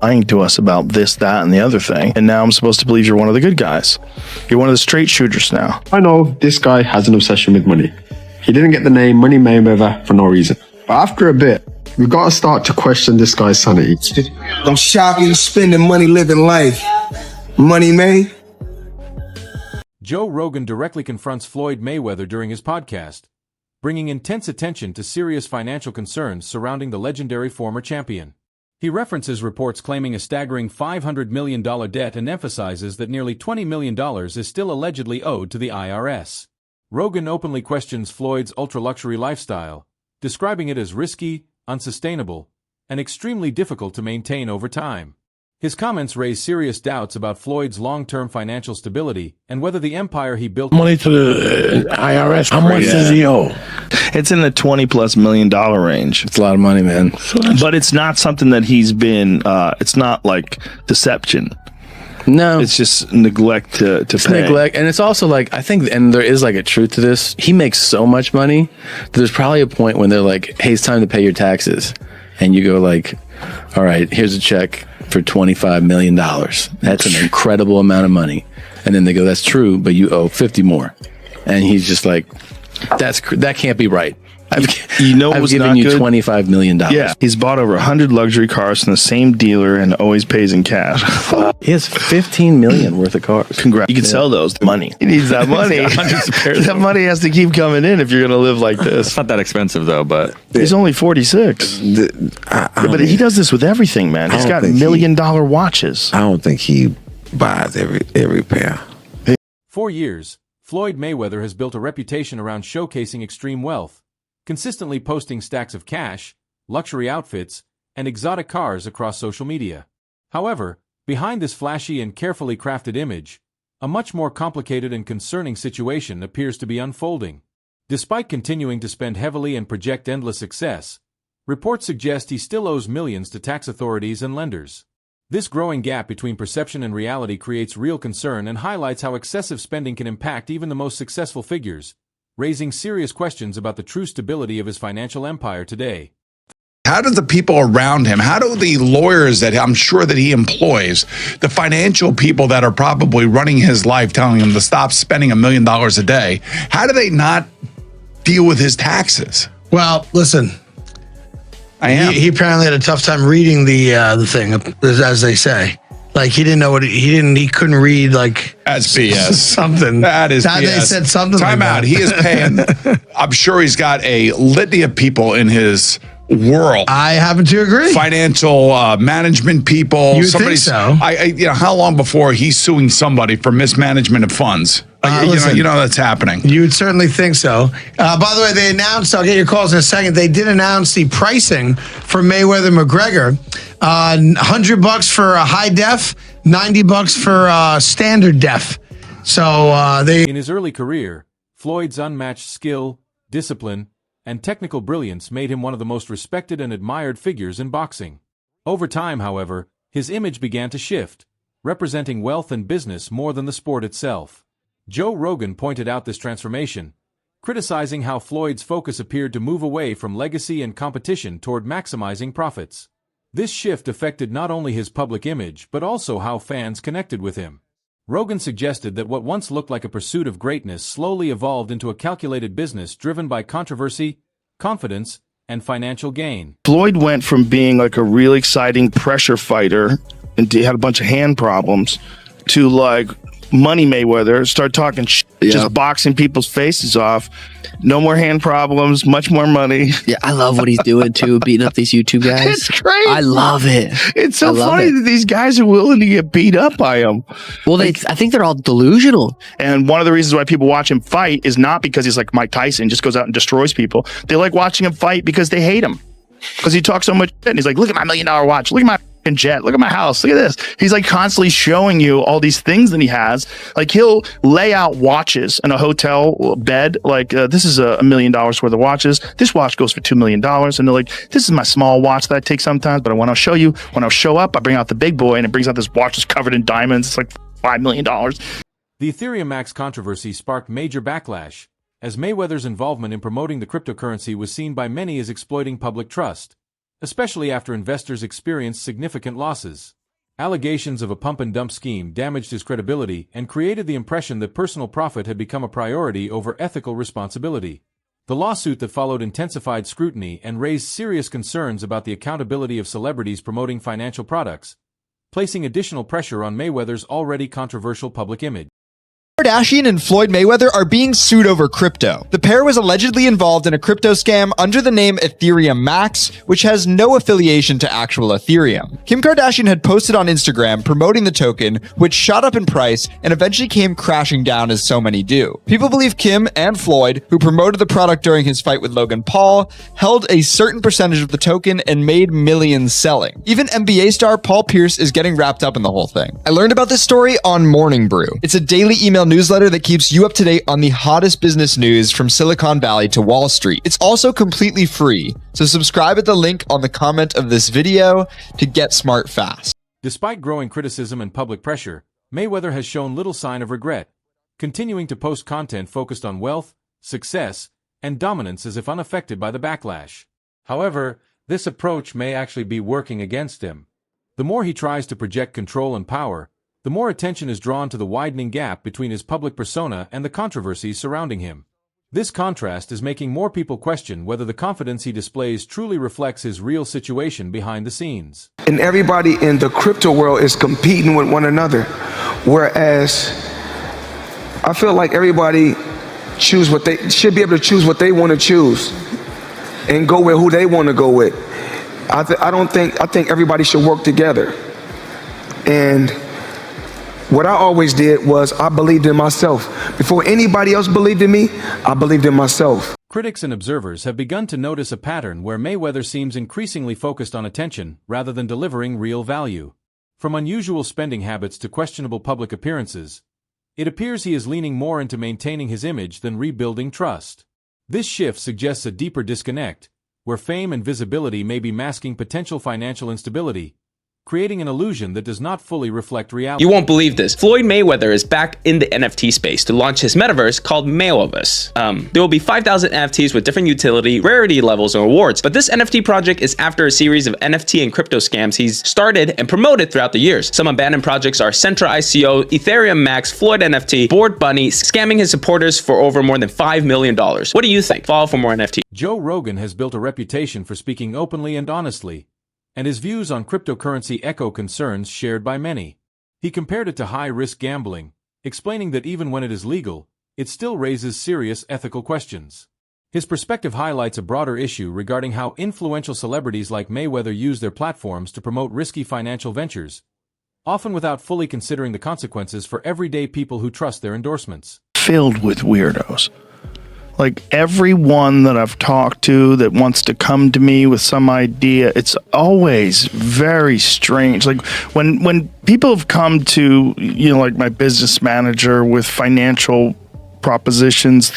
lying to us about this, that, and the other thing. And now I'm supposed to believe you're one of the good guys. You're one of the straight shooters now. I know this guy has an obsession with money. He didn't get the name Money Mayweather for no reason. But after a bit, we've got to start to question this guy's sanity. I'm shopping, spending money, living life. Money May. Joe Rogan directly confronts Floyd Mayweather during his podcast, bringing intense attention to serious financial concerns surrounding the legendary former champion. He references reports claiming a staggering $500 million debt and emphasizes that nearly $20 million is still allegedly owed to the IRS. Rogan openly questions Floyd's ultra-luxury lifestyle, describing it as risky, unsustainable, and extremely difficult to maintain over time. His comments raise serious doubts about Floyd's long-term financial stability and whether the empire he built... Money to the IRS. How much does he owe? It's in the $20+ million range. It's a lot of money, man. But it's not something that he's been, it's not like deception. No. It's just neglect to pay. Neglect. And it's also like, I think, and there is like a truth to this. He makes so much money. There's probably a point when they're like, hey, it's time to pay your taxes. And you go like, all right, here's a check for $25 million. That's an incredible amount of money. And then they go, that's true, but you owe 50 more. And he's just like, that can't be right. I've given you $25 million. Yeah, he's bought over 100 luxury cars from the same dealer and always pays in cash. He has $15 million worth of cars. Congrats. You can sell those. Money. He needs that money. That money has to keep coming in if you're going to live like this. It's not that expensive, though, but... He's only 46. But he does this with everything, man. He's got $1 million watches. I don't think he buys every pair. 4 years, Floyd Mayweather has built a reputation around showcasing extreme wealth, consistently posting stacks of cash, luxury outfits, and exotic cars across social media. However, behind this flashy and carefully crafted image, a much more complicated and concerning situation appears to be unfolding. Despite continuing to spend heavily and project endless success, reports suggest he still owes millions to tax authorities and lenders. This growing gap between perception and reality creates real concern and highlights how excessive spending can impact even the most successful figures, raising serious questions about the true stability of his financial empire today. How do the people around him, how do the lawyers that I'm sure that he employs, the financial people that are probably running his life, telling him to stop spending $1 million a day, how do they not deal with his taxes? Well, listen, he apparently had a tough time reading the thing, as they say. Like he didn't know what he couldn't read like that's BS. Something. That is BS. BS. They said something Time like out. that. He is paying. I'm sure he's got a litany of people in his world. I happen to agree. Financial management people. You think so? How long before he's suing somebody for mismanagement of funds? You know that's happening. You would certainly think so. By the way, they announced, I'll get your calls in a second, they did announce the pricing for Mayweather-McGregor. $100 for a high def, $90 for standard def. So In his early career, Floyd's unmatched skill, discipline, and technical brilliance made him one of the most respected and admired figures in boxing. Over time, however, his image began to shift, representing wealth and business more than the sport itself. Joe Rogan pointed out this transformation, criticizing how Floyd's focus appeared to move away from legacy and competition toward maximizing profits. This shift affected not only his public image but also how fans connected with him. Rogan suggested that what once looked like a pursuit of greatness slowly evolved into a calculated business driven by controversy, confidence, and financial gain. Floyd went from being like a really exciting pressure fighter and he had a bunch of hand problems to like Money Mayweather, start talking just boxing people's faces off. No more hand problems, much more money. Yeah, I love what he's doing too, beating up these YouTube guys. It's great. I love it. It's so funny that these guys are willing to get beat up by him. Well, I think they're all delusional. And one of the reasons why people watch him fight is not because he's like Mike Tyson, just goes out and destroys people. They like watching him fight because they hate him. Because he talks so much shit and he's like, look at my $1 million watch. Look at my jet. Look at my house. Look at this. He's like constantly showing you all these things that he has. Like he'll lay out watches in a hotel bed. Like this is $1 million worth of watches. This watch goes for $2 million. And they're like, this is my small watch that I take sometimes, but I want to show you when I show up, I bring out the big boy and it brings out this watch that's covered in diamonds. It's like $5 million. The Ethereum Max controversy sparked major backlash, as Mayweather's involvement in promoting the cryptocurrency was seen by many as exploiting public trust, especially after investors experienced significant losses. Allegations of a pump-and-dump scheme damaged his credibility and created the impression that personal profit had become a priority over ethical responsibility. The lawsuit that followed intensified scrutiny and raised serious concerns about the accountability of celebrities promoting financial products, placing additional pressure on Mayweather's already controversial public image. Kardashian and Floyd Mayweather are being sued over crypto. The pair was allegedly involved in a crypto scam under the name Ethereum Max, which has no affiliation to actual Ethereum. Kim Kardashian had posted on Instagram promoting the token, which shot up in price and eventually came crashing down as so many do. People believe Kim and Floyd, who promoted the product during his fight with Logan Paul, held a certain percentage of the token and made millions selling. Even NBA star Paul Pierce is getting wrapped up in the whole thing. I learned about this story on Morning Brew. It's a daily email newsletter that keeps you up to date on the hottest business news from Silicon Valley to Wall Street. It's also completely free, so subscribe at the link on the comment of this video to get smart fast. Despite growing criticism and public pressure, Mayweather has shown little sign of regret, continuing to post content focused on wealth, success, and dominance as if unaffected by the backlash. However, this approach may actually be working against him. The more he tries to project control and power, the more attention is drawn to the widening gap between his public persona and the controversies surrounding him. This contrast is making more people question whether the confidence he displays truly reflects his real situation behind the scenes. And everybody in the crypto world is competing with one another. Whereas I feel like everybody should be able to choose what they want to choose and go with who they want to go with. I think everybody should work together. And what I always did was I believed in myself. Before anybody else believed in me, I believed in myself. Critics and observers have begun to notice a pattern where Mayweather seems increasingly focused on attention rather than delivering real value. From unusual spending habits to questionable public appearances, it appears he is leaning more into maintaining his image than rebuilding trust. This shift suggests a deeper disconnect, where fame and visibility may be masking potential financial instability, creating an illusion that does not fully reflect reality. You won't believe this. Floyd Mayweather is back in the NFT space to launch his metaverse called Mayweverse. There will be 5,000 NFTs with different utility, rarity levels, and rewards. But this NFT project is after a series of NFT and crypto scams he's started and promoted throughout the years. Some abandoned projects are Centra ICO, Ethereum Max, Floyd NFT, Bored Bunny, scamming his supporters for over more than $5 million. What do you think? Follow for more NFT. Joe Rogan has built a reputation for speaking openly and honestly, and his views on cryptocurrency echo concerns shared by many. He compared it to high-risk gambling, explaining that even when it is legal, it still raises serious ethical questions. His perspective highlights a broader issue regarding how influential celebrities like Mayweather use their platforms to promote risky financial ventures, often without fully considering the consequences for everyday people who trust their endorsements. Filled with weirdos. Like everyone that I've talked to that wants to come to me with some idea, it's always very strange. Like when people have come to, like my business manager with financial propositions,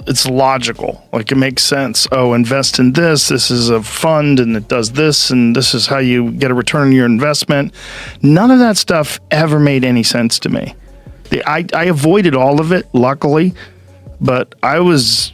it's logical. Like it makes sense. Oh, invest in this. This is a fund and it does this. And this is how you get a return on your investment. None of that stuff ever made any sense to me. I avoided all of it, luckily. But I was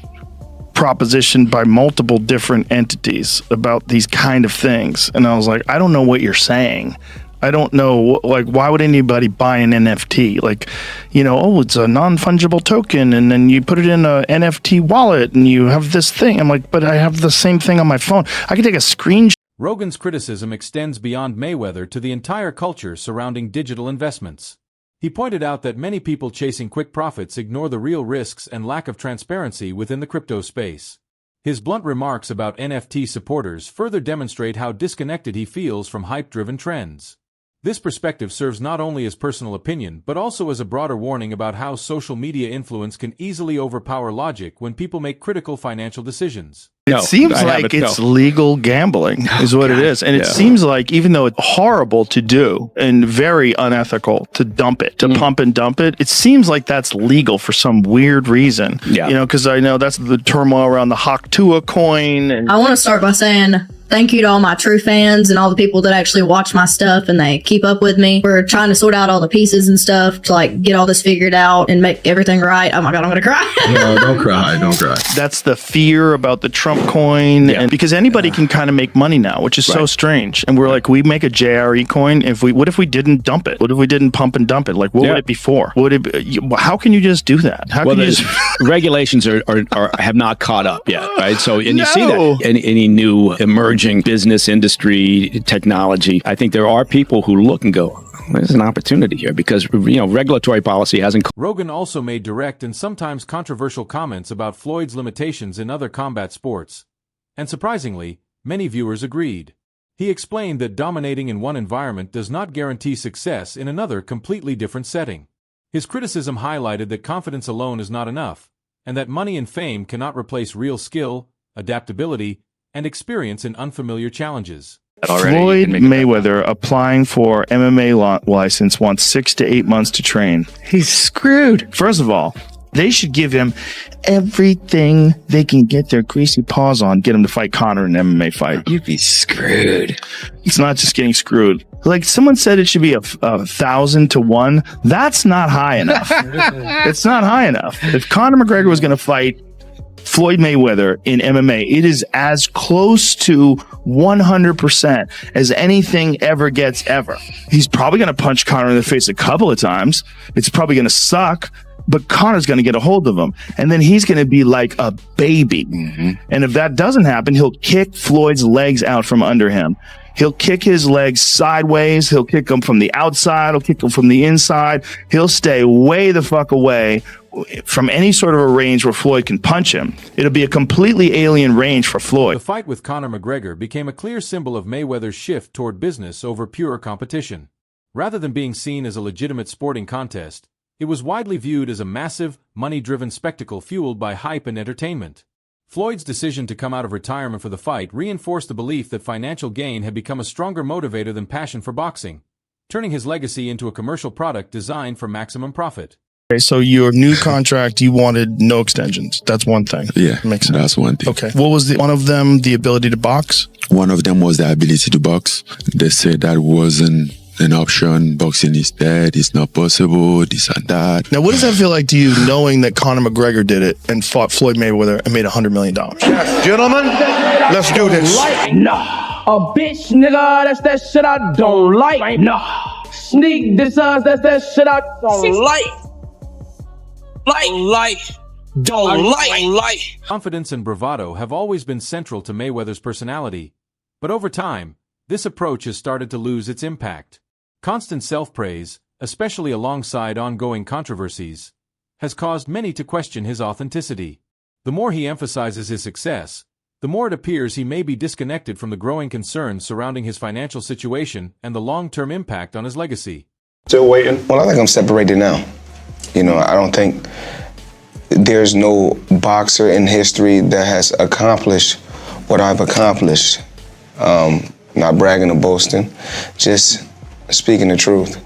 propositioned by multiple different entities about these kind of things. And I was like, I don't know what you're saying. I don't know, like, why would anybody buy an NFT? Like, it's a non-fungible token, and then you put it in a NFT wallet, and you have this thing. I'm like, but I have the same thing on my phone. I can take a screenshot. Rogan's criticism extends beyond Mayweather to the entire culture surrounding digital investments. He pointed out that many people chasing quick profits ignore the real risks and lack of transparency within the crypto space. His blunt remarks about NFT supporters further demonstrate how disconnected he feels from hype-driven trends. This perspective serves not only as personal opinion, but also as a broader warning about how social media influence can easily overpower logic when people make critical financial decisions. It seems like it's legal gambling is what it is. And it seems like, even though it's horrible to do and very unethical to dump it, to pump and dump it, it seems like that's legal for some weird reason. Yeah. Because I know that's the turmoil around the Haktua coin. And I want to start by saying Thank you to all my true fans and all the people that actually watch my stuff and they keep up with me. We're trying to sort out all the pieces and stuff to like get all this figured out and make everything right. Oh my God, I'm going to cry. No, don't cry. Don't cry. That's the fear about the Trump coin. And because anybody can kind of make money now, which is so strange. And we're like, we make a JRE coin. What if we didn't dump it? What if we didn't pump and dump it? Like, what would it be for? How can you just do that? How can you just... regulations are have not caught up yet, right? So, and you see that in any new emerging business, industry, technology. I think there are people who look and go, there's an opportunity here because, regulatory policy hasn't. Rogan also made direct and sometimes controversial comments about Floyd's limitations in other combat sports. And surprisingly, many viewers agreed. He explained that dominating in one environment does not guarantee success in another completely different setting. His criticism highlighted that confidence alone is not enough, and that money and fame cannot replace real skill, adaptability, and experience in unfamiliar challenges. Floyd Mayweather applying for MMA license wants 6 to 8 months to train. He's screwed. First of all, they should give him everything they can get their greasy paws on, get him to fight Conor in an MMA fight. You'd be screwed. It's not just getting screwed. Like someone said it should be 1,000 to 1. That's not high enough. It's not high enough. If Conor McGregor was going to fight Floyd Mayweather in MMA, it is as close to 100% as anything ever gets ever. He's probably going to punch Conor in the face a couple of times. It's probably going to suck, but Conor's going to get a hold of him. And then he's going to be like a baby. And if that doesn't happen, he'll kick Floyd's legs out from under him. He'll kick his legs sideways. He'll kick them from the outside. He'll kick them from the inside. He'll stay way the fuck away from any sort of a range where Floyd can punch him. It'll be a completely alien range for Floyd. The fight with Conor McGregor became a clear symbol of Mayweather's shift toward business over pure competition. Rather than being seen as a legitimate sporting contest, it was widely viewed as a massive, money-driven spectacle fueled by hype and entertainment. Floyd's decision to come out of retirement for the fight reinforced the belief that financial gain had become a stronger motivator than passion for boxing, turning his legacy into a commercial product designed for maximum profit. Okay, so your new contract, you wanted no extensions. That's one thing. Yeah, makes sense. That's one thing. Okay. What was one of them? The ability to box? One of them was the ability to box. They said that wasn't an option. Boxing is dead. It's not possible. This and that. Now, what does that feel like to you, knowing that Conor McGregor did it and fought Floyd Mayweather and made $100 million? Yes, gentlemen, let's do this. Nah, a bitch, nigga, that's that shit I don't like. Nah, sneak this that's that shit I don't like. Confidence and bravado have always been central to Mayweather's personality, but over time, this approach has started to lose its impact. Constant self-praise, especially alongside ongoing controversies, has caused many to question his authenticity. The more he emphasizes his success, the more it appears he may be disconnected from the growing concerns surrounding his financial situation and the long-term impact on his legacy. Still waiting? Well, I think I'm separated now. I don't think there's no boxer in history that has accomplished what I've accomplished. Not bragging or boasting, just speaking the truth.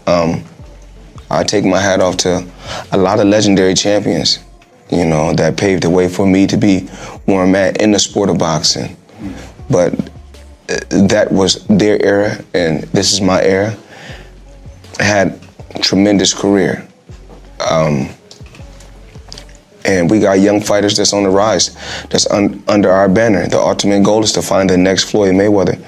I take my hat off to a lot of legendary champions, that paved the way for me to be where I'm at in the sport of boxing. But that was their era, and this is my era. I had a tremendous career. And we got young fighters that's on the rise, that's under our banner. The ultimate goal is to find the next Floyd Mayweather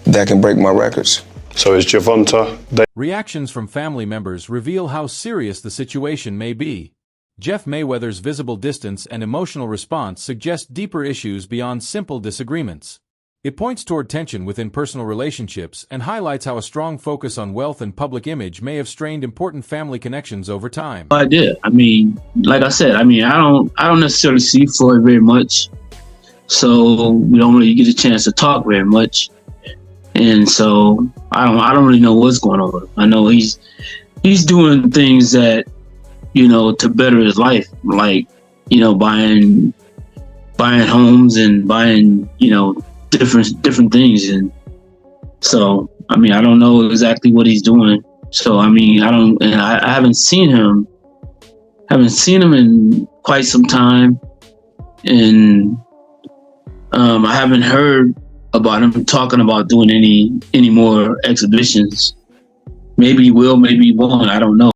that can break my records. So is Gervonta? Reactions from family members reveal how serious the situation may be. Jeff Mayweather's visible distance and emotional response suggest deeper issues beyond simple disagreements. It points toward tension within personal relationships and highlights how a strong focus on wealth and public image may have strained important family connections over time. I did. Like I said, I don't necessarily see Floyd very much, so we don't really get a chance to talk very much, and so I don't really know what's going on with him. I know he's doing things that to better his life, like buying homes and buying different things, and so I don't know exactly what he's doing. So I haven't seen him in quite some time, and I haven't heard about him talking about doing any more exhibitions. Maybe he will, maybe he won't. I don't know.